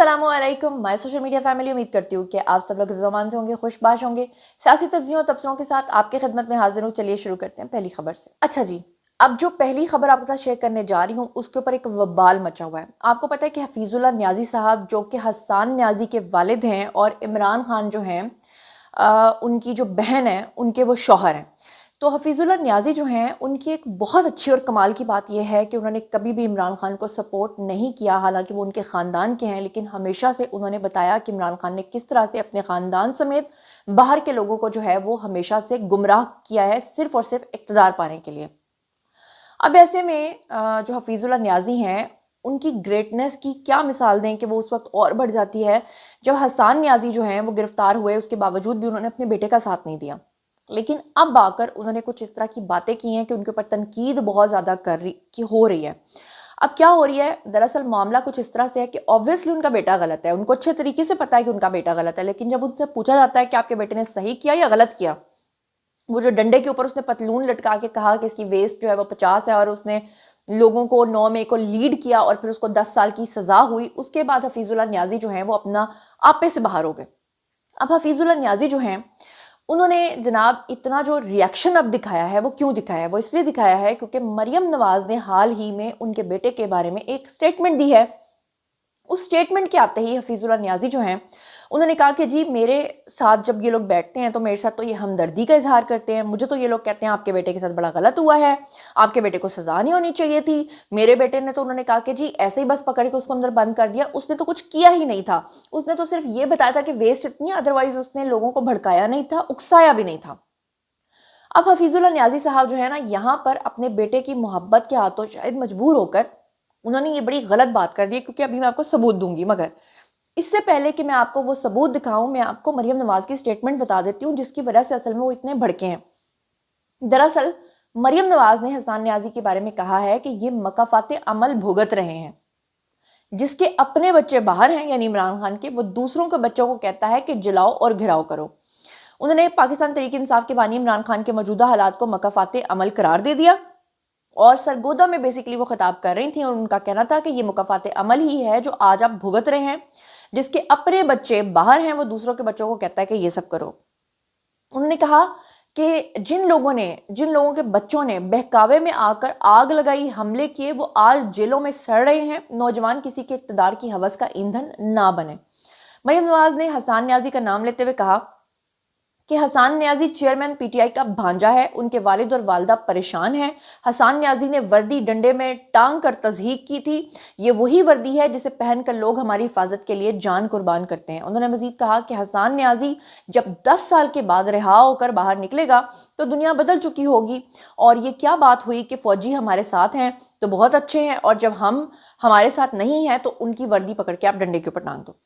अस्सलामुअलैकुम my social media family. उम्मीद करती हूँ कि आप सब लोग हिफ्ज़-ओ-अमान से होंगे, खुशबाश होंगे। सियासी तज्ज़ियों और तबसरों के साथ आपकी खिदमत में हाजिर हूँ। चलिए शुरू करते हैं पहली खबर से। अच्छा जी, अब जो पहली खबर आपके साथ शेयर करने जा रही हूँ उसके ऊपर एक वबाल मचा हुआ है। आपको पता है कि हफीजुल्लाह न्याज़ी साहब जो कि हसन न्याज़ी के वालिद हैं और इमरान खान जो हैं उनकी जो बहन है उनके वो शौहर हैं। तो हफीजुल्लाह न्याज़ी जो हैं उनकी एक बहुत अच्छी और कमाल की बात यह है कि उन्होंने कभी भी इमरान खान को सपोर्ट नहीं किया, हालांकि वो उनके ख़ानदान के हैं, लेकिन हमेशा से उन्होंने बताया कि इमरान खान ने किस तरह से अपने ख़ानदान समेत बाहर के लोगों को जो है वो हमेशा से गुमराह किया है सिर्फ और सिर्फ इक़्तिदार पाने के लिए। अब ऐसे में जो हफीजुल्लाह न्याज़ी हैं उनकी ग्रेटनेस की क्या मिसाल दें कि वो उस वक्त और बढ़ जाती है जब हसन न्याज़ी जो हैं वो गिरफ्तार हुए, उसके बावजूद भी उन्होंने अपने बेटे का साथ नहीं दिया। लेकिन अब आकर उन्होंने कुछ इस तरह की बातें की हैं कि उनके ऊपर तनकीद बहुत ज़्यादा हो रही है। अब क्या हो रही है, दरअसल मामला कुछ इस तरह से है कि ऑब्वियसली उनका बेटा गलत है, उनको अच्छे तरीके से पता है कि उनका बेटा गलत है, लेकिन जब उनसे पूछा जाता है कि आपके बेटे ने सही किया या गलत किया, वो जो डंडे के ऊपर उसने पतलून लटका के कहा कि इसकी वेस्ट जो है वो 50 है और उसने लोगों को 9 मई को लीड किया और फिर उसको 10 साल की सजा हुई, उसके बाद हफीजुल्लाह न्याज़ी जो हैं वो अपना आपे से बाहर हो गए। अब हफीजुल्लाह न्याज़ी जो हैं उन्होंने जनाब इतना जो रिएक्शन अब दिखाया है वो क्यों दिखाया है? वो इसलिए दिखाया है क्योंकि मरियम नवाज ने हाल ही में उनके बेटे के बारे में एक स्टेटमेंट दी है। उस स्टेटमेंट के आते ही हफीजुल्लाह न्याज़ी जो हैं उन्होंने कहा कि जी मेरे साथ जब ये लोग बैठते हैं तो मेरे साथ तो ये हमदर्दी का इजहार करते हैं, मुझे तो ये लोग कहते हैं आपके बेटे के साथ बड़ा गलत हुआ है, आपके बेटे को सजा नहीं होनी चाहिए थी। मेरे बेटे ने तो उन्होंने कहा कि जी ऐसे ही बस पकड़ के उसको अंदर बंद कर दिया, उसने तो कुछ किया ही नहीं था, उसने तो सिर्फ ये बताया था कि वेस्ट इतनी, अदरवाइज उसने लोगों को भड़काया नहीं था, उकसाया भी नहीं था। अब हफीजुल्लाह न्याज़ी साहब जो है ना यहाँ पर अपने बेटे की मोहब्बत के हाथों शायद मजबूर होकर उन्होंने ये बड़ी गलत बात कर दी, क्योंकि अभी मैं आपको सबूत दूंगी, मगर इससे पहले कि मैं आपको वो सबूत दिखाऊं मैं आपको मरियम नवाज की स्टेटमेंट बता देती हूँ जिसकी वजह से असल में वो इतने भड़के हैं। दरअसल मरियम नवाज ने हसन न्याज़ी के बारे में कहा है कि ये मकाफाते अमल भुगत रहे हैं, जिसके अपने बच्चे बाहर हैं यानी इमरान खान के, वो दूसरों के बच्चों को कहता है कि जलाओ और घिराव करो। उन्होंने पाकिस्तान तहरीक इंसाफ के बानी इमरान खान के मौजूदा हालात को मकाफाते अमल करार दे दिया और सरगोदा में बेसिकली वो खिताब कर रही थी और उनका कहना था कि ये मुकाफात अमल ही है जो आज आप भुगत रहे हैं, जिसके अपने बच्चे बाहर हैं वो दूसरों के बच्चों को कहता है कि ये सब करो। उन्होंने कहा कि जिन लोगों के बच्चों ने बहकावे में आकर आग लगाई, हमले किए, वो आज जेलों में सड़ रहे हैं। नौजवान किसी के इक़्तिदार की हवस का ईंधन ना बने। मरियम नवाज ने हसन न्याज़ी का नाम लेते हुए कहा कि हसन न्याज़ी चेयरमैन पीटीआई का भांजा है, उनके वालिद और वालदा परेशान हैं। हसन न्याज़ी ने वर्दी डंडे में टांग कर तज़हीक की थी, ये वही वर्दी है जिसे पहनकर लोग हमारी हिफाजत के लिए जान कुर्बान करते हैं। उन्होंने मजीद कहा कि हसन न्याज़ी जब 10 साल के बाद रिहा होकर बाहर निकलेगा तो दुनिया बदल चुकी होगी, और ये क्या बात हुई कि फ़ौजी हमारे साथ हैं तो बहुत अच्छे हैं और जब हम हमारे साथ नहीं हैं तो उनकी वर्दी पकड़ के आप डंडे के ऊपर टांग दो।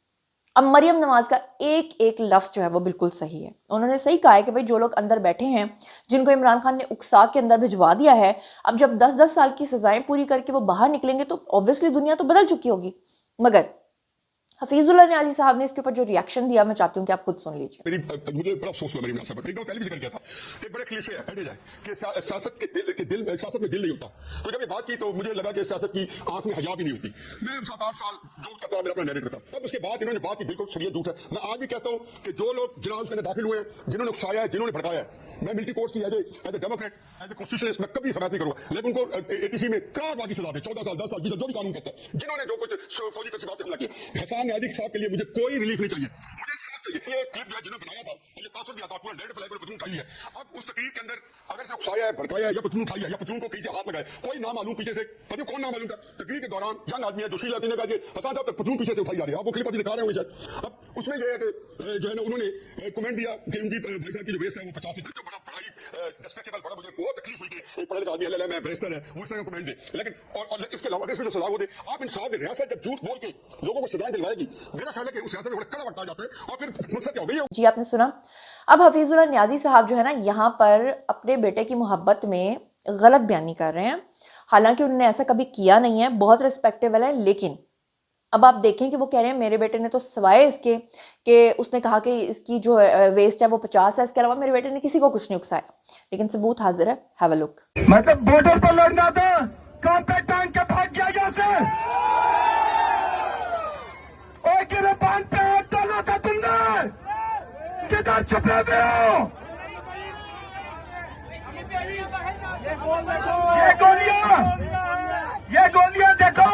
अब मरियम नवाज का एक एक लफ्ज़ जो है वो बिल्कुल सही है। उन्होंने सही कहा है कि भाई जो लोग अंदर बैठे हैं, जिनको इमरान खान ने उकसा के अंदर भिजवा दिया है, अब जब 10-10 साल की सजाएं पूरी करके वो बाहर निकलेंगे तो ऑब्वियसली दुनिया तो बदल चुकी होगी। मगर हफीजुल्लाह न्याज़ी साहब ने इसके ऊपर जो रिएक्शन दिया मैं चाहती हूँ कि आप खुद सुन लीजिए। मुझे बड़ा अफसोस हुआ मेरी मुनासबत में, पहले भी जिक्र किया था, एक बड़े क्लीशे है कहने जाए कि सियासत में दिल नहीं होता। तो जब ये बात की तो मुझे लगा कि सियासत की आंख में हया भी नहीं होती। मैं 7-8 साल जो करता मेरा अपना नैरेटर था, तब उसके बाद इन्होंने बात की बिल्कुल सरियत झूठ है। मैं आज भी कहता हूँ कि जो लोग जिन्होंने उसके अंदर दाखिल हुए, जिन्होंने उकसाया है, जिन्होंने भड़काया है, मैं मिलिट्री कोर्स की as a Democrat, as a constitutionalist मैं कभी हमायत नहीं करूंगा, लेकिन उनको एटीसी में करारवाद की सजा दे, 14 साल 10 साल 20 साल जो भी कानून कहता है, जिन्होंने जो कुछ फौजी तस्वीरात हमला किया। हसन न्याज़ी साहब के लिए मुझे कोई रिलीफ नहीं चाहिए, मुझे इंसाफ चाहिए। ये क्लिप जो है जिन्होंने बनाया था, मुझे पासवर्ड दिया था, पूरा डेट फैला कर पतलून खाई है। अब उस तकरीर के अंदर अगर से उकसाया है, भड़काया है या पतलून खाई है या पतलून को कहीं से हाथ लगाए, कोई ना मालूम पीछे से, पता कौन ना मालूम था, तकरीर के दौरान यंग आदमी है जोशील आदमी ने कहा कि हसन साहब तक पतलून पीछे से उठाई जा रही है, आपको क्लिप अभी दिखा रहे होंगे शायद। अब उसमें यह है कि जो है ना उन्होंने कमेंट दिया कि उनकी भाई साहब की जो वेस्ट है वो 50 से जो बड़ा पढ़ाई डिस्पेक्टेबल, बड़ा मुझे बहुत तकलीफ हुई कि पढ़े लिखे आदमी है, मैं बैरिस्टर है, वो इस तरह कमेंट दे। लेकिन और इसके अलावा इसमें जो सजा वो दे, आप इंसाफ दे, रियासत जब झूठ बोल के लोगों को सजाएं दिलवाएगी, मेरा ख्याल है कि उस सियासत में बड़ा कड़ा वक्त आ जाता है और फिर मकसद क्या हो गई। जी आपने सुना। अब हफीजुल्लाह न्याज़ी साहब जो है ना यहाँ पर अपने बेटे की मोहब्बत में गलत बयानी कर रहे हैं, हालांकि उन्होंने ऐसा कभी किया नहीं है, बहुत रिस्पेक्टेबल है। लेकिन अब आप देखें कि वो कह रहे हैं मेरे बेटे ने तो सिवाय इसके कि उसने कहा कि इसकी जो वेस्ट है वो 50 है, इसके अलावा मेरे बेटे ने किसी को कुछ नहीं उकसाया। लेकिन सबूत हाजिर है, हैव अ लुक। मतलब बॉर्डर पर लड़ना था, कहां पे टांग के भाग गया यहाँ से, और ठेकेदार चुप रहते हो। ये गोलियां देखो।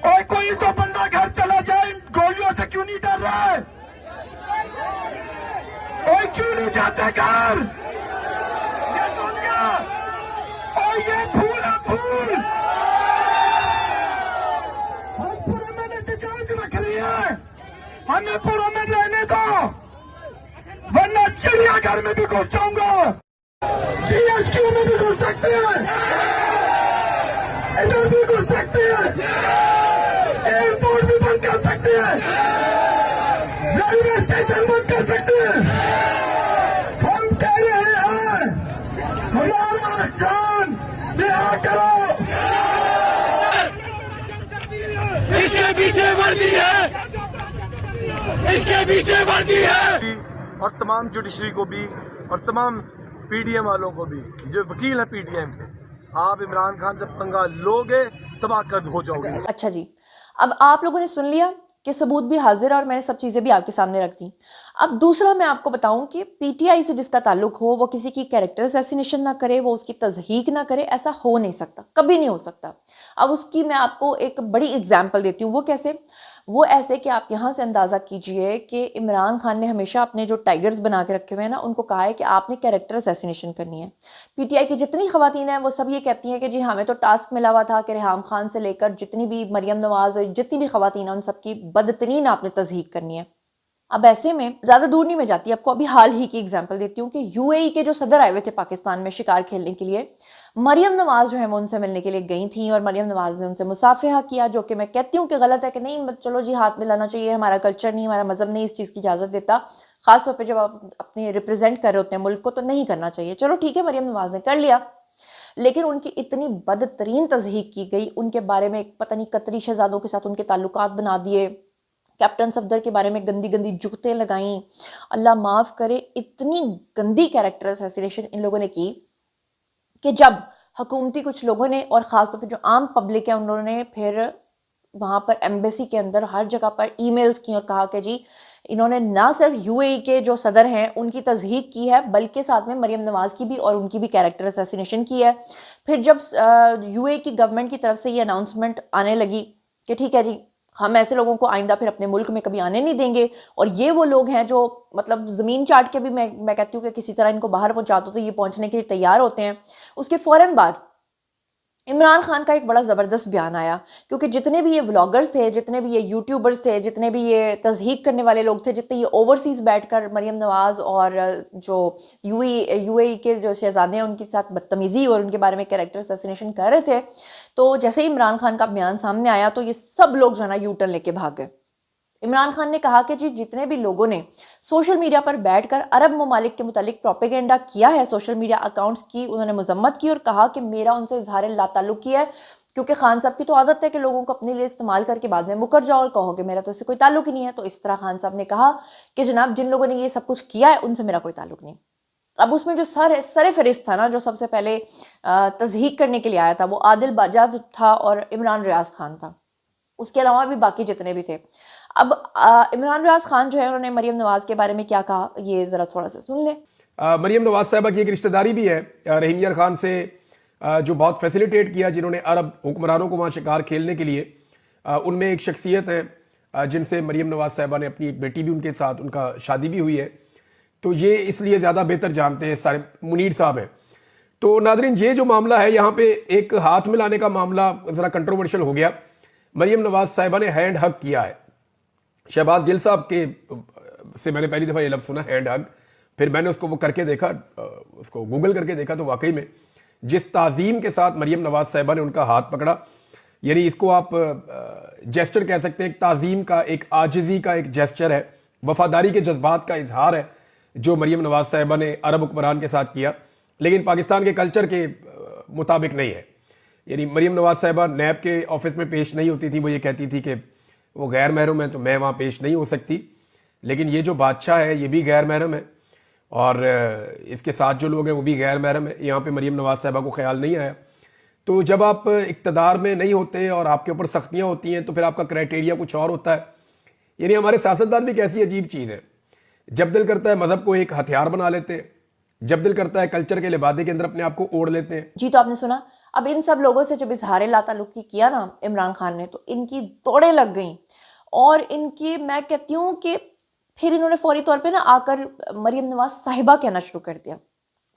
और कोई तो बंदा घर चला जाए, गोलियों से क्यों नहीं डर रहा है? और क्यों नहीं जाते घर? ये गोलियां और ये फूल है फूल। पूरे में नतीजाज रख रही है, हमें पूरा में रहने दो, वरना चिड़ियाघर में भी घुस जाऊंगा, GHQ में भी घुस सकते हैं, इधर भी घुस सकते हैं, एयरपोर्ट भी बंद कर सकते हैं, रेलवे स्टेशन बंद कर सकते हैं। हम कह रहे हैं हमारा जान रिहा करो। इसके पीछे वर्दी है, इसके पीछे वर्दी है। और तमाम जुडिशरी को भी और तमाम पीडीएम वालों को भी, जो वकील है पीडीएम के, आप इमरान खान से पंगा लोगे तबाह हो जाओगे। अच्छा जी, अब आप लोगों ने सुन लिया कि सबूत भी हाजिर है और मैंने सब चीज़ें भी आपके सामने रख दी। अब दूसरा मैं आपको बताऊं कि पीटीआई से जिसका ताल्लुक हो वो किसी की कैरेक्टर असैसिनेशन ना करे, वो उसकी तज़हीक ना करे, ऐसा हो नहीं सकता, कभी नहीं हो सकता। अब उसकी मैं आपको एक बड़ी एग्जाम्पल देती हूँ। वो कैसे? वो ऐसे कि आप यहाँ से अंदाज़ा कीजिए कि इमरान खान ने हमेशा अपने जो टाइगर्स बना के रखे हुए हैं ना, उनको कहा है कि आपने कैरेक्टर असैसिनेशन करनी है। पीटीआई की जितनी ख़वातीन हैं वो सब ये कहती हैं कि जी हमें तो टास्क मिला हुआ था कि रेहाम खान से लेकर जितनी भी मरियम नवाज़ और जितनी भी ख़वातीन हैं उन सबकी बदतरीन आपने तज़हीक करनी है। अब ऐसे में ज़्यादा दूर नहीं मैं जाती, आपको अभी हाल ही की एग्जांपल देती हूँ कि यूएई के जो सदर आए हुए थे पाकिस्तान में शिकार खेलने के लिए, मरियम नवाज़ जो है वो उनसे मिलने के लिए गई थी और मरियम नवाज़ ने उनसे मुसाफिहा किया, जो कि मैं कहती हूँ कि गलत है कि नहीं, चलो जी हाथ मिलाना चाहिए, हमारा कल्चर नहीं, हमारा मज़हब नहीं इस चीज़ की इजाज़त देता, खासतौर पर जब आप अपनी रिप्रेजेंट कर रहे होते हैं मुल्क को, तो नहीं करना चाहिए। चलो ठीक है, मरियम नवाज़ ने कर लिया, लेकिन उनकी इतनी बदतरीन तज़हीक की गई, उनके बारे में पता नहीं कतरी शहजादों के साथ उनके ताल्लुकात बना दिए, कैप्टन सफदर के बारे में गंदी गंदी जुगतें लगाई, अल्लाह माफ़ करे, इतनी गंदी कैरेक्टर असैसिनेशन इन लोगों ने की कि जब हुकूमती कुछ लोगों ने और ख़ासतौर पर जो आम पब्लिक है उन्होंने फिर वहाँ पर एम्बेसी के अंदर हर जगह पर ईमेल्स की और कहा कि जी इन्होंने ना सिर्फ यूएई के जो सदर हैं उनकी तज़हीक की है, बल्कि साथ में मरियम नवाज़ की भी और उनकी भी कैरेक्टर असैसिनेशन की है। फिर जब यूएई की गवर्नमेंट की तरफ से ये अनाउंसमेंट आने लगी कि ठीक है जी हम ऐसे लोगों को आइंदा फिर अपने मुल्क में कभी आने नहीं देंगे, और ये वो लोग हैं जो मतलब ज़मीन चाट के भी मैं कहती हूँ कि किसी तरह इनको बाहर पहुँचा दो तो ये पहुँचने के लिए तैयार होते हैं। उसके फ़ौरन बाद इमरान खान का एक बड़ा ज़बरदस्त बयान आया, क्योंकि जितने भी ये व्लॉगर्स थे, जितने भी ये यूट्यूबर्स थे, जितने भी ये तज़हीक करने वाले लोग थे, जितने ये ओवरसीज़ बैठकर मरियम नवाज़ और जो यूएई के जो शहज़ादे हैं उनके साथ बदतमीज़ी और उनके बारे में कैरेक्टर असैसिनेशन कर रहे थे, तो जैसे ही इमरान खान का बयान सामने आया तो ये सब लोग जो है ना यू टर्न लेके भाग गए। इमरान खान ने कहा कि जी जितने भी लोगों ने सोशल मीडिया पर बैठकर अरब ममालिक के मुतालिक प्रोपेगेंडा किया है, सोशल मीडिया अकाउंट्स की उन्होंने मजम्मत की और कहा कि मेरा उनसे इजहार लाताल्लुकी है, क्योंकि खान साहब की तो आदत है कि लोगों को अपने लिए इस्तेमाल करके बाद में मुकर जाओ और कहो कि मेरा तो इससे कोई ताल्लुक ही नहीं है। तो इस तरह खान साहब ने कहा कि जनाब जिन लोगों ने ये सब कुछ किया है उनसे मेरा कोई ताल्लुक नहीं। अब उसमें जो सर फहरिस्त था ना, जो सबसे पहले तज़हीक करने के लिए आया था, वो आदिल बाजा था और इमरान रियाज खान था, उसके अलावा भी बाकी जितने भी थे। अब इमरान रियाज खान जो है उन्होंने मरियम नवाज के बारे में क्या कहा, ये ज़रा थोड़ा सा सुन लें। मरियम नवाज साहबा की एक रिश्तेदारी भी है रहीम यार खान से, जो बहुत फैसिलिटेट किया जिन्होंने अरब हुक्मरानों को वहाँ शिकार खेलने के लिए। उनमें एक शख्सियत है जिनसे मरियम नवाज साहबा ने अपनी एक बेटी भी उनके साथ, उनका शादी भी हुई है, तो ये इसलिए ज़्यादा बेहतर जानते हैं सारे, मुनीर साहब हैं। तो नादरीन ये जो मामला है यहाँ पे एक हाथ मिलाने का मामला ज़रा कंट्रोवर्शियल हो गया। मरियम नवाज साहिबा ने हैंड हग किया है शहबाज गिल साहब के से, मैंने पहली दफ़ा ये लफ्ज़ सुना हैंड हग, फिर मैंने उसको वो करके देखा, उसको गूगल करके देखा, तो वाकई में जिस ताज़ीम के साथ मरियम नवाज साहिबा ने उनका हाथ पकड़ा, यानी इसको आप जेस्चर कह सकते हैं, एक ताज़ीम का, एक आजिज़ी का एक जेस्चर है, वफादारी के जज्बात का इजहार है जो मरियम नवाज साहिबा ने अरब हुक्मरान के साथ किया, लेकिन पाकिस्तान के कल्चर के मुताबिक नहीं है। यानी मरियम नवाज साहिबा नैब के ऑफिस में पेश नहीं होती थी, वो ये कहती थी कि वो गैर महरम है तो मैं वहाँ पेश नहीं हो सकती, लेकिन ये जो बादशाह है ये भी गैर महरम है और इसके साथ जो लोग हैं वो भी गैर महरम है। यहाँ पे मरियम नवाज साहिबा को ख्याल नहीं आया। तो जब आप इक़्तिदार में नहीं होते और आपके ऊपर सख्तियाँ होती हैं तो फिर आपका क्राइटेरिया कुछ और होता है। यानी हमारे सियासतदान भी एक ऐसी अजीब चीज़ है, जब दिल करता है मजहब को एक हथियार बना लेते हैं, जब दिल करता है कल्चर के लिबादे के अंदर अपने आप को ओढ़ लेते हैं। जी, तो आपने सुना। अब इन सब लोगों से जब इजहार लाताल्लुकी किया ना इमरान खान ने, तो इनकी दौड़ें लग गई और इनकी, मैं कहती हूँ कि फिर इन्होंने फौरी तौर पे ना आकर मरियम नवाज साहिबा कहना शुरू कर दिया।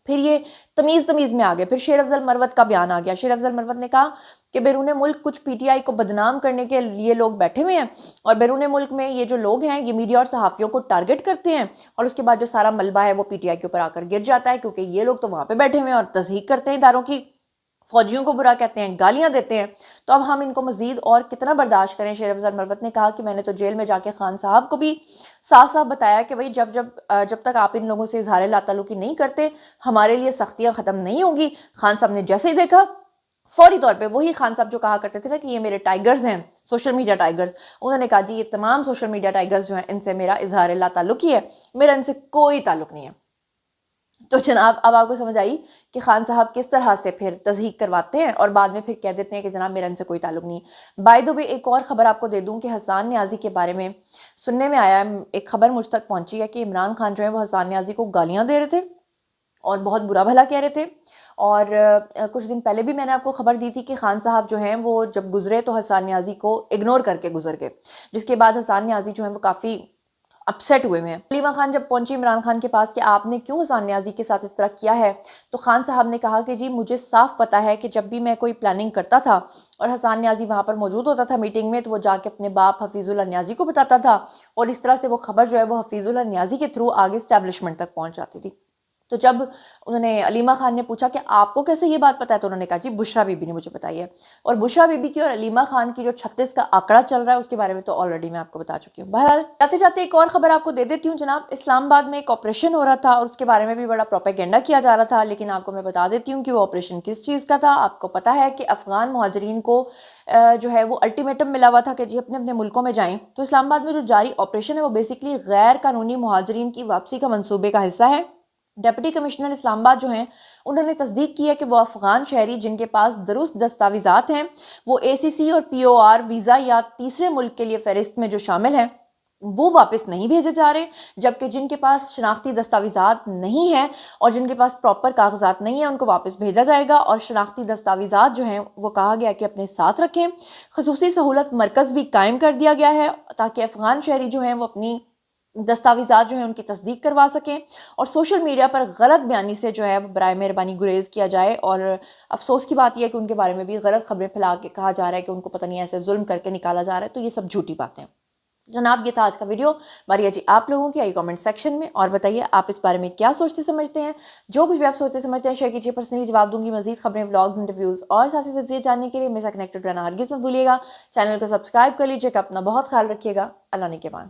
फिर ये तमीज़ में आ गए। फिर शेर अफजल मरवत का बयान आ गया। शेर अफजल मरवत ने कहा कि बैरून मुल्क कुछ पीटीआई को बदनाम करने के लिए लोग बैठे हुए हैं और बैरून मुल्क में ये जो लोग हैं ये मीडिया और सहाफ़ियों को टारगेट करते हैं और उसके बाद जो सारा मलबा है वो पीटीआई के ऊपर आकर गिर जाता है, क्योंकि ये लोग तो वहाँ पे बैठे हुए हैं और तस्दीक करते हैं इदारों की, फौजियों को बुरा कहते हैं, गालियां देते हैं, तो अब हम इनको मजीद और कितना बर्दाश्त करें। शेर अफजल मरवत ने कहा कि मैंने तो जेल में जाके खान साहब को भी साफ साफ बताया कि भाई जब तक आप इन लोगों से इजहार लाताल्लुकी नहीं करते हमारे लिए सख्तियां ख़त्म नहीं होंगी। खान साहब ने जैसे ही देखा फौरी तौर पे, वही खान साहब जो कहा करते थे ना कि ये मेरे टाइगर्स हैं, सोशल मीडिया टाइगर्स, उन्होंने कहा जी ये तमाम सोशल मीडिया टाइगर्स जो हैं इनसे मेरा इजहार लाताल्लुकी है, मेरा इनसे कोई ताल्लुक नहीं है। तो जनाब अब आपको समझ आई कि खान साहब किस तरह से फिर तस्दीक करवाते हैं और बाद में फिर कह देते हैं कि जनाब मेरा इनसे कोई ताल्लुक नहीं। बाय द वे एक और ख़बर आपको दे दूं कि हसन न्याजी के बारे में सुनने में आया, एक ख़बर मुझ तक पहुंची है कि इमरान खान जो है वो हसन न्याजी को गालियां दे रहे थे और बहुत बुरा भला कह रहे थे। और कुछ दिन पहले भी मैंने आपको खबर दी थी कि खान साहब जो हैं वो जब गुजरे तो हसन न्याजी को इग्नोर करके गुजर गए, जिसके बाद हसन न्याजी जो है वो काफ़ी अपसेट हुए हैं। हलीमा खान जब पहुंची इमरान खान के पास कि आपने क्यों हसन न्याजी के साथ इस तरह किया है, तो खान साहब ने कहा कि जी मुझे साफ पता है कि जब भी मैं कोई प्लानिंग करता था और हसन न्याजी वहाँ पर मौजूद होता था मीटिंग में, तो वो जाके अपने बाप हफीजुल्लाह न्याजी को बताता था और इस तरह से वो खबर जो है वो हफीजुल्लाह न्याजी के थ्रू आगे इस्टेब्लिशमेंट तक पहुँच जाती थी। तो जब उन्होंने अलीमा खान ने पूछा कि आपको कैसे ये बात पता है, तो उन्होंने कहा जी बुशरा बीबी ने मुझे बताई है। और बुशरा बीबी की और अलीमा खान की जो 36 का आंकड़ा चल रहा है उसके बारे में तो ऑलरेडी मैं आपको बता चुकी हूँ। बहरहाल जाते जाते एक और खबर आपको दे देती हूँ जनाब। इस्लामाबाद में एक ऑपरेशन हो रहा था और उसके बारे में भी बड़ा प्रोपेगेंडा किया जा रहा था, लेकिन आपको मैं बता देती हूँ कि वो ऑपरेशन किस चीज़ का था। आपको पता है कि अफगान मुहाजिरीन को जो है वो अल्टीमेटम मिला हुआ था कि जी अपने अपने मुल्कों में जाएं। तो इस्लामाबाद में जो जारी ऑपरेशन है वो बेसिकली गैर कानूनी मुहाजिरीन की वापसी का मंसूबे का हिस्सा है। डिप्टी कमिश्नर इस्लामाबाद जो हैं उन्होंने तस्दीक की है कि वो अफगान शहरी जिनके पास दुरुस्त दस्तावेज़ात हैं वो ACC और POR वीज़ा या तीसरे मुल्क के लिए फहरिस्त में जो शामिल हैं वो वापस नहीं भेजे जा रहे, जबकि जिनके पास शनाख्ती दस्तावेज़ात नहीं हैं और जिनके पास प्रॉपर कागजात नहीं हैं उनको वापस भेजा जाएगा। और शनाख्ती दस्तावेज़ात जो हैं वो कहा गया कि अपने साथ रखें। खसूसी सहूलत मरकज़ भी कायम कर दिया गया है ताकि अफगान शहरी जो हैं वो अपनी दस्तावेज़ात जो है उनकी तस्दीक करवा सकें और सोशल मीडिया पर गलत बयानी से जो है बराए मेहरबानी गुरेज किया जाए। और अफसोस की बात यह है कि उनके बारे में भी गलत खबरें फैला के कहा जा रहा है कि उनको पता नहीं ऐसे जुल्म करके निकाला जा रहा है, तो ये सब झूठी बातें। जनाब ये था आज का वीडियो। बारी जी आप लोगों की आई कमेंट सेक्शन में और बताइए आप इस बारे में क्या सोचते समझते हैं। जो कुछ भी आप सोचते समझते हैं शेयर कीजिए, पर्सनली जवाब दूंगी। मजीद खबरें, व्लॉग्स, इंटरव्यूज़ और साथ ही तज़किये जानने के लिए मेरे साथ कनेक्टेड रहना हरगिज़ मत भूलिएगा। चैनल को सब्सक्राइब कर लीजिएगा। अपना बहुत ख्याल रखिएगा। अल्लाह ने के बाद।